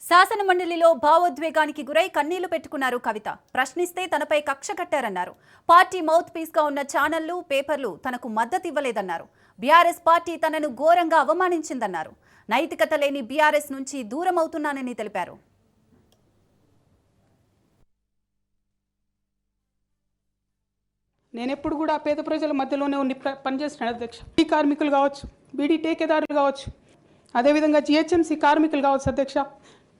శాసనమండలిలో భావోద్వేగానికి గురై కన్నీళ్లు పెట్టుకున్నారు కవిత. ప్రశ్నిస్తే తనపై కక్ష కట్టారన్నారు. పార్టీ మౌత్ పీస్ గా ఉన్న ఛానళ్లు, పేపర్లు తనకు మద్దతు ఇవ్వలేదన్నారు. బీఆర్ఎస్ పార్టీ తనను ఘోరంగా అవమానించిందన్నారు. నైతికత లేని బీఆర్ఎస్ నుంచి దూరం అవుతున్నానని తెలిపారు. నేనెప్పుడు కూడా పేద ప్రజల మధ్యలోనే ఉండి పనిచేస్తున్నాను అధ్యక్ష. ఈ కార్మికులు కావచ్చు, బీడీ టేకేదారులు కావచ్చు, అదేవిధంగా జిహెచ్ఎంసీ కార్మికులు కావచ్చు అధ్యక్ష,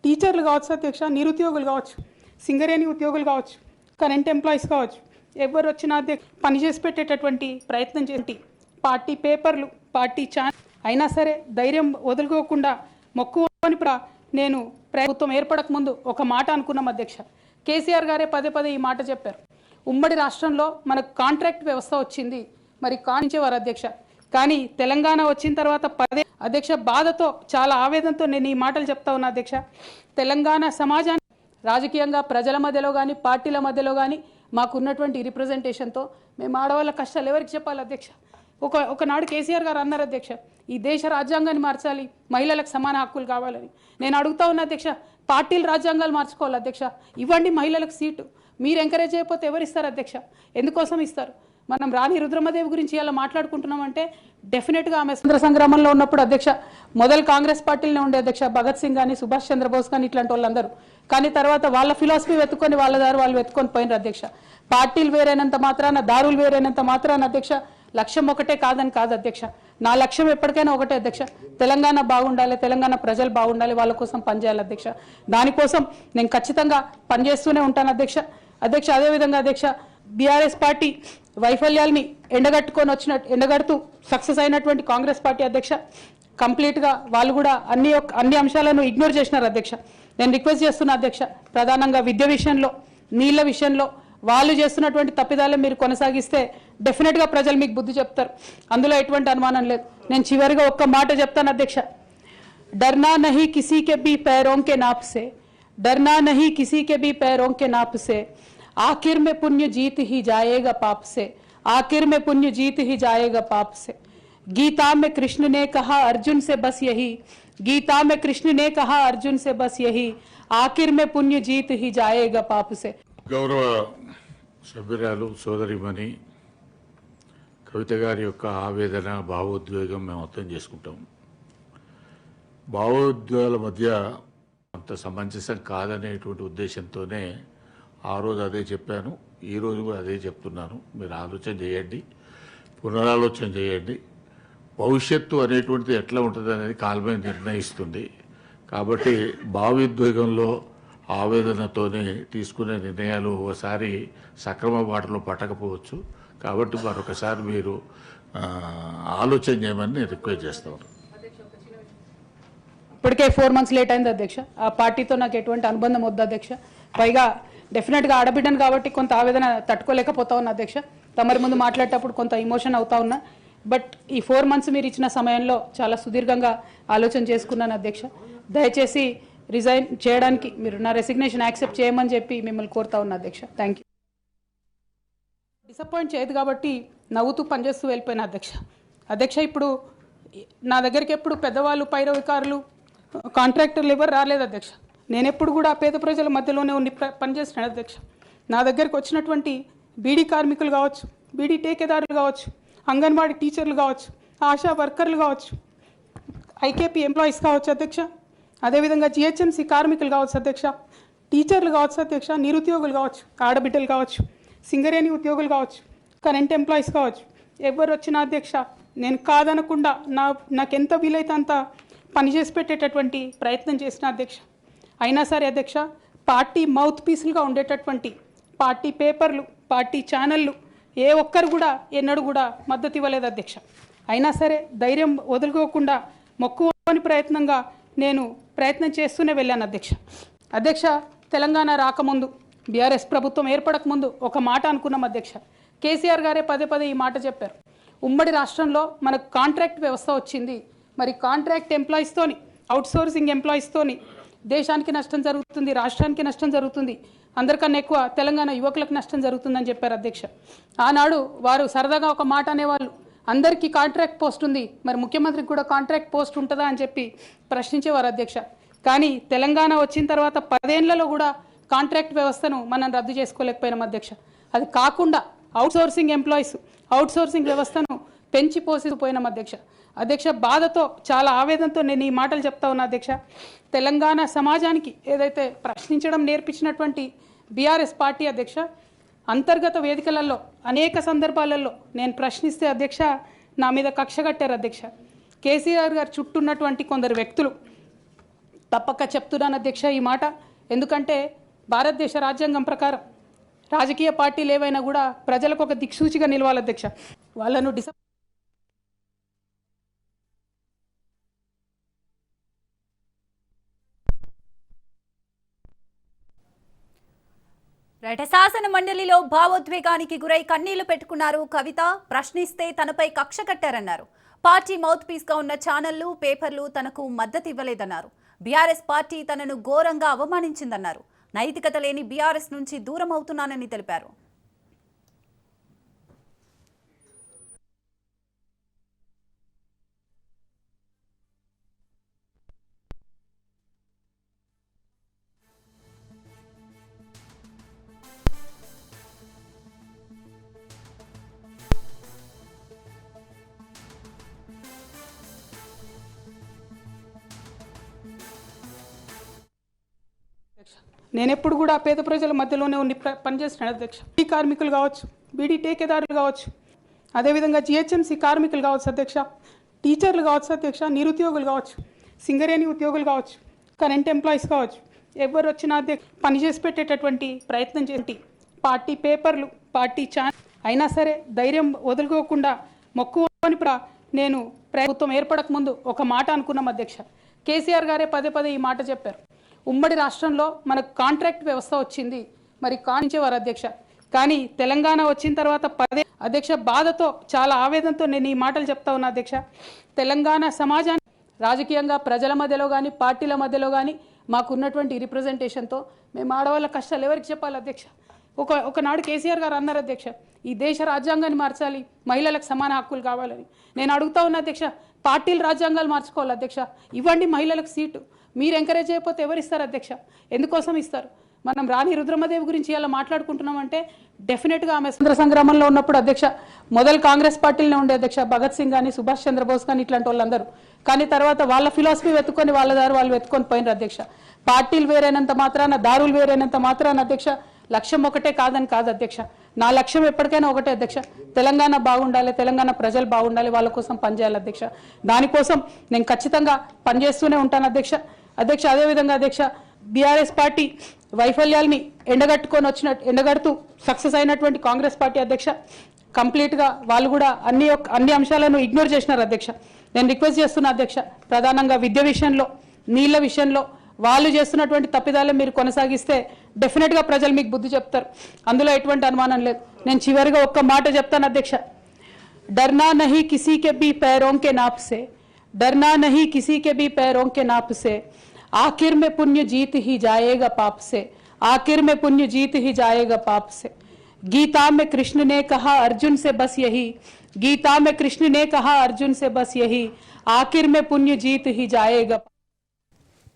టీచర్లు కావచ్చు అధ్యక్ష, నిరుద్యోగులు కావచ్చు, సింగరేణి ఉద్యోగులు కావచ్చు, కరెంట్ ఎంప్లాయీస్ కావచ్చు, ఎవరు వచ్చినా అధ్యక్ష పని చేసి పెట్టేటటువంటి ప్రయత్నం చేసి పార్టీ పేపర్లు, పార్టీ ఛానల్ అయినా సరే ధైర్యం వదులుకోకుండా మొక్కువని నేను ప్రభుత్వం ఏర్పడక ముందు ఒక మాట అనుకున్నాం అధ్యక్ష. కేసీఆర్ గారే పదే పదే ఈ మాట చెప్పారు. ఉమ్మడి రాష్ట్రంలో మనకు కాంట్రాక్ట్ వ్యవస్థ వచ్చింది, మరి కానించేవారు అధ్యక్ష. కానీ తెలంగాణ వచ్చిన తర్వాత పదే అధ్యక్ష బాధతో చాలా ఆవేదనతో నేను ఈ మాటలు చెప్తా ఉన్నా అధ్యక్ష. తెలంగాణ సమాజాన్ని రాజకీయంగా ప్రజల మధ్యలో కానీ పార్టీల మధ్యలో కానీ మాకున్నటువంటి రిప్రజెంటేషన్తో మేము ఆడవాళ్ళ కష్టాలు ఎవరికి చెప్పాలి అధ్యక్ష? ఒకనాడు కేసీఆర్ గారు అన్నారు అధ్యక్ష, ఈ దేశ రాజ్యాంగాన్ని మార్చాలి, మహిళలకు సమాన హక్కులు కావాలని. నేను అడుగుతా ఉన్నా అధ్యక్ష, పార్టీలు రాజ్యాంగాలు మార్చుకోవాలి అధ్యక్ష. ఇవ్వండి మహిళలకు సీటు. మీరు ఎంకరేజ్ చేయకపోతే ఎవరు ఇస్తారు అధ్యక్ష? ఎందుకోసం ఇస్తారు? మనం రాణి రుద్రమదేవి గురించి ఇలా మాట్లాడుకుంటున్నామంటే డెఫినెట్గా ఆమె స్వతంత్ర సంగ్రామంలో ఉన్నప్పుడు అధ్యక్ష మొదలు కాంగ్రెస్ పార్టీలోనే ఉండే అధ్యక్ష, భగత్ సింగ్ కానీ సుభాష్ చంద్రబోస్ కానీ ఇట్లాంటి వాళ్ళందరూ. కానీ తర్వాత వాళ్ళ ఫిలాసఫీ వెతుక్కొని వాళ్ళ దారి వాళ్ళు వెతుక్కొని పోయినారు అధ్యక్ష. పార్టీలు వేరైనంత మాత్రాన, దారులు వేరైనంత మాత్రాన అధ్యక్ష లక్ష్యం ఒకటే కాదని కాదు అధ్యక్ష. నా లక్ష్యం ఎప్పటికైనా ఒకటే అధ్యక్ష, తెలంగాణ బాగుండాలి, తెలంగాణ ప్రజలు బాగుండాలి, వాళ్ళ కోసం పనిచేయాలి అధ్యక్ష. దానికోసం నేను ఖచ్చితంగా పనిచేస్తూనే ఉంటాను అధ్యక్ష. అదేవిధంగా అధ్యక్ష, బీఆర్ఎస్ పార్టీ వైఫల్యాల్ని ఎండగడుతూ సక్సెస్ అయినటువంటి కాంగ్రెస్ పార్టీ అధ్యక్ష కంప్లీట్గా వాళ్ళు కూడా అన్ని అంశాలను ఇగ్నోర్ చేసినారు అధ్యక్ష. నేను రిక్వెస్ట్ చేస్తున్నా అధ్యక్ష, ప్రధానంగా విద్య విషయంలో, నీళ్ల విషయంలో వాళ్ళు చేస్తున్నటువంటి తప్పిదాలే మీరు కొనసాగిస్తే డెఫినెట్గా ప్రజలు మీకు బుద్ధి చెప్తారు, అందులో ఎటువంటి అనుమానం లేదు. నేను చివరిగా ఒక్క మాట చెప్తాను అధ్యక్ష, डरना नहीं किसी के भी पैरों के नाप से, डरना नहीं किसी के भी पैरों के नाप से, आखिर में पुण्य जीत ही जाएगा पाप से, आखिर में पुण्य जीत ही जाएगा पाप से. गीता में कृष्ण ने कहा अर्जुन से बस यही, गीता में कृष्ण ने कहा अर्जुन से बस यही, आखिर में पुण्य जीत ही जाएगा पाप से. గౌరవ సభ్యురాలు సోదరిమణి కవిత గారి యొక్క ఆవేదన, భావోద్వేగం మేము అర్థం చేసుకుంటాం. భావోద్వేగాల మధ్య అంత సమంజసం కాదనేటువంటి ఉద్దేశంతోనే ఆ రోజు అదే చెప్పాను, ఈరోజు కూడా అదే చెప్తున్నాను. మీరు ఆలోచన చేయండి, పునరాలోచన చేయండి. భవిష్యత్తు అనేటువంటిది ఎట్లా ఉంటుంది అనేది కాలమే నిర్ణయిస్తుంది. కాబట్టి భావోద్వేగంలో ఆవేదనతోనే తీసుకునే నిర్ణయాలు ఒకసారి సక్రమ బాటలో పట్టకపోవచ్చు. కాబట్టి మరొకసారి మీరు ఆలోచన చేయమని నేను రిక్వెస్ట్ చేస్తాను. ఇప్పటికే 4 months లేట్ అయింది అధ్యక్ష. ఆ పార్టీతో నాకు ఎటువంటి అనుబంధం వద్దు అధ్యక్ష. పైగా డెఫినెట్గా ఆడబిడ్డను కాబట్టి కొంత ఆవేదన తట్టుకోలేకపోతా ఉన్నా అధ్యక్ష. తమరి ముందు మాట్లాడేటప్పుడు కొంత ఇమోషన్ అవుతా ఉన్నా. బట్ ఈ 4 months మీరు ఇచ్చిన సమయంలో చాలా సుదీర్ఘంగా ఆలోచన చేసుకున్నాను అధ్యక్ష. దయచేసి రిజైన్ చేయడానికి మీరు నా రెసిగ్నేషన్ యాక్సెప్ట్ చేయమని చెప్పి మిమ్మల్ని కోరుతా ఉన్నా అధ్యక్ష. Thank you. డిసప్పాయింట్ చేయదు కాబట్టి నవ్వుతూ పనిచేస్తూ వెళ్ళిపోయిన అధ్యక్ష. ఇప్పుడు నా దగ్గరికి ఎప్పుడు పెద్దవాళ్ళు, పైరవికారులు, కాంట్రాక్టర్లు ఎవరు రాలేదు అధ్యక్ష. నేను ఎప్పుడు కూడా పేద ప్రజల మధ్యలోనే ఉండి పనిచేస్తున్నాను అధ్యక్ష. నా దగ్గరికి వచ్చినటువంటి బీడీ కార్మికులు కావచ్చు, బీడీ టేకేదారులు కావచ్చు, అంగన్వాడీ టీచర్లు కావచ్చు, ఆశా వర్కర్లు కావచ్చు, ఐకేపీ ఎంప్లాయీస్ కావచ్చు అధ్యక్ష, అదేవిధంగా జిహెచ్ఎంసీ కార్మికులు కావచ్చు అధ్యక్ష, టీచర్లు కావచ్చు అధ్యక్ష, నిరుద్యోగులు కావచ్చు, ఆడబిడ్డలు కావచ్చు, సింగరేణి ఉద్యోగులు కావచ్చు, కరెంట్ ఎంప్లాయీస్ కావచ్చు, ఎవరు వచ్చినా అధ్యక్ష నేను కాదనకుండా నాకెంత వీలైతే అంత పనిచేసి పెట్టేటటువంటి ప్రయత్నం చేసిన అధ్యక్ష. అయినా సరే అధ్యక్ష, పార్టీ మౌత్ పీసులుగా ఉండేటటువంటి పార్టీ పేపర్లు, పార్టీ ఛానళ్ళు ఏ ఒక్కరు కూడా ఎన్నడూ కూడా మద్దతు ఇవ్వలేదు అధ్యక్ష. అయినా సరే ధైర్యం వదులుకోకుండా మొక్కువని నేను ప్రయత్నం చేస్తూనే వెళ్ళాను అధ్యక్ష. తెలంగాణ రాకముందు, బీఆర్ఎస్ ప్రభుత్వం ఏర్పడకముందు ఒక మాట అనుకున్నాం అధ్యక్ష. కేసీఆర్ గారే పదే పదే ఈ మాట చెప్పారు. ఉమ్మడి రాష్ట్రంలో మనకు కాంట్రాక్ట్ వ్యవస్థ వచ్చింది, మరి కాంట్రాక్ట్ ఎంప్లాయీస్తోని, అవుట్సోర్సింగ్ ఎంప్లాయీస్తోని దేశానికి నష్టం జరుగుతుంది, రాష్ట్రానికి నష్టం జరుగుతుంది, అందరికన్నా ఎక్కువ తెలంగాణ యువకులకు నష్టం జరుగుతుందని చెప్పారు అధ్యక్ష. ఆనాడు వారు సరదాగా ఒక మాట అనేవాళ్ళు, అందరికీ కాంట్రాక్ట్ పోస్ట్ ఉంది, మరి ముఖ్యమంత్రికి కూడా కాంట్రాక్ట్ పోస్ట్ ఉంటుందా అని చెప్పి ప్రశ్నించేవారు అధ్యక్ష. కానీ తెలంగాణ వచ్చిన తర్వాత 10 ఏళ్లలో కూడా కాంట్రాక్ట్ వ్యవస్థను మనం రద్దు చేసుకోలేకపోయినాం అధ్యక్ష. అది కాకుండా అవుట్సోర్సింగ్ ఎంప్లాయీస్ అవుట్సోర్సింగ్ వ్యవస్థను పెంచి పోసిపోయినాం అధ్యక్ష. బాధతో చాలా ఆవేదనతో నేను ఈ మాటలు చెప్తా ఉన్నా అధ్యక్ష. తెలంగాణ సమాజానికి ఏదైతే ప్రశ్నించడం నేర్పించినటువంటి బీఆర్ఎస్ పార్టీ అధ్యక్ష, అంతర్గత వేదికలలో అనేక సందర్భాలలో నేను ప్రశ్నిస్తే అధ్యక్ష నా మీద కక్ష కట్టారు అధ్యక్ష. కేసీఆర్ గారు చుట్టూ ఉన్నటువంటి కొందరు వ్యక్తులు తప్పక చెప్తున్నాను అధ్యక్ష ఈ మాట. ఎందుకంటే భారతదేశ రాజ్యాంగం ప్రకారం రాజకీయ పార్టీలు ఏవైనా కూడా ప్రజలకు ఒక దిక్సూచిగా నిలవాలి అధ్యక్ష. వాళ్ళను శాసన మండలిలో భావోద్వేగానికి గురై కన్నీళ్లు పెట్టుకున్నారు కవిత. ప్రశ్నిస్తే తనపై కక్ష కట్టారన్నారు. పార్టీ మౌత్ పీస్ గా ఉన్న ఛానళ్లు, పేపర్లు తనకు మద్దతు ఇవ్వలేదన్నారు. బీఆర్ఎస్ పార్టీ తనను ఘోరంగా అవమానించిందన్నారు. నైతికత లేని బీఆర్ఎస్ నుంచి దూరం అవుతున్నానని తెలిపారు. నేనెప్పుడు కూడా పేద ప్రజల మధ్యలోనే ఉండి పనిచేస్తున్నాను అధ్యక్ష. ఈ కార్మికులు కావచ్చు, బీడీ టేకేదారులు కావచ్చు, అదేవిధంగా జిహెచ్ఎంసీ కార్మికులు కావచ్చు అధ్యక్ష, టీచర్లు కావచ్చు అధ్యక్ష, నిరుద్యోగులు కావచ్చు, సింగరేణి ఉద్యోగులు కావచ్చు, కరెంట్ ఎంప్లాయీస్ కావచ్చు, ఎవరు వచ్చినా పని చేసి పెట్టేటటువంటి ప్రయత్నం చేసి పార్టీ పేపర్లు, పార్టీ ఛానల్ అయినా సరే ధైర్యం వదులుకోకుండా మొక్కువని నేను ప్రభుత్వం ఏర్పడక ముందు ఒక మాట అనుకున్నాం అధ్యక్ష. కేసీఆర్ గారే పదే ఈ మాట చెప్పారు. ఉమ్మడి రాష్ట్రంలో మనకు కాంట్రాక్ట్ వ్యవస్థ వచ్చింది, మరి కానించేవారు అధ్యక్ష. కానీ తెలంగాణ వచ్చిన తర్వాత అధ్యక్ష బాధతో చాలా ఆవేదనతో నేను ఈ మాటలు చెప్తా ఉన్నా అధ్యక్ష. తెలంగాణ సమాజాన్ని రాజకీయంగా ప్రజల మధ్యలో కానీ పార్టీల మధ్యలో కానీ మాకున్నటువంటి రిప్రజెంటేషన్తో మేము ఆడవాళ్ళ కష్టాలు ఎవరికి చెప్పాలి అధ్యక్ష. ఒకనాడు కేసీఆర్ గారు అన్నారు అధ్యక్ష, ఈ దేశ రాజ్యాంగాన్ని మార్చాలి, మహిళలకు సమాన హక్కులు కావాలని. నేను అడుగుతా ఉన్నా అధ్యక్ష, పార్టీలు రాజ్యాంగాలు మార్చుకోవాలి అధ్యక్ష. ఇవ్వండి మహిళలకు సీటు. మీరు ఎంకరేజ్ చేయకపోతే ఎవరు ఇస్తారు అధ్యక్ష? ఎందుకోసం ఇస్తారు? మనం రాణి రుద్రమదేవి గురించి ఇలా మాట్లాడుకుంటున్నామంటే డెఫినెట్గా ఆమె స్వతంత్ర సంగ్రామంలో ఉన్నప్పుడు అధ్యక్ష మొదలు కాంగ్రెస్ పార్టీలోనే ఉండే అధ్యక్ష. భగత్ సింగ్ కానీ సుభాష్ చంద్రబోస్ కానీ ఇట్లాంటి వాళ్ళందరూ. కానీ తర్వాత వాళ్ళ ఫిలాసఫీ వెతుక్కొని వాళ్ళ దారి వాళ్ళు వెతుక్కొని పోయినారు అధ్యక్ష. పార్టీలు వేరైనంత మాత్రాన, దారులు వేరైనంత మాత్రాన అధ్యక్ష లక్ష్యం ఒకటే కాదని కాదు అధ్యక్ష. నా లక్ష్యం ఎప్పటికైనా ఒకటే అధ్యక్ష, తెలంగాణ బాగుండాలి, తెలంగాణ ప్రజలు బాగుండాలి, వాళ్ళ కోసం పనిచేయాలి అధ్యక్ష. దానికోసం నేను ఖచ్చితంగా పనిచేస్తూనే ఉంటాను అధ్యక్ష. అదేవిధంగా అధ్యక్ష బీఆర్ఎస్ పార్టీ వైఫల్యాల్ని ఎండగడుతూ సక్సెస్ అయినటువంటి కాంగ్రెస్ పార్టీ అధ్యక్ష కంప్లీట్గా వాళ్ళు కూడా అన్ని అంశాలను ఇగ్నోర్ చేసినారు అధ్యక్ష. నేను రిక్వెస్ట్ చేస్తున్నా అధ్యక్ష, ప్రధానంగా విద్య విషయంలో, నీళ్ల విషయంలో వాళ్ళు చేస్తున్నటువంటి తప్పిదాలే మీరు కొనసాగిస్తే డెఫినెట్గా ప్రజలు మీకు బుద్ధి చెప్తారు, అందులో ఎటువంటి అనుమానం లేదు. నేను చివరిగా ఒక్క మాట చెప్తాను అధ్యక్ష. डरना नहीं किसी के भी पैरों के नाप से, डरना नहीं किसी के भी पैरों के नाप से, आखिर में पुण्य जीत ही जाएगा पाप से, आखिर में पुण्य जीत ही जाएगा पाप से. गीता में कृष्ण ने कहा अर्जुन से बस यही, गीता में कृष्ण ने कहा अर्जुन से बस यही, आखिर में पुण्य जीत ही जाएगा.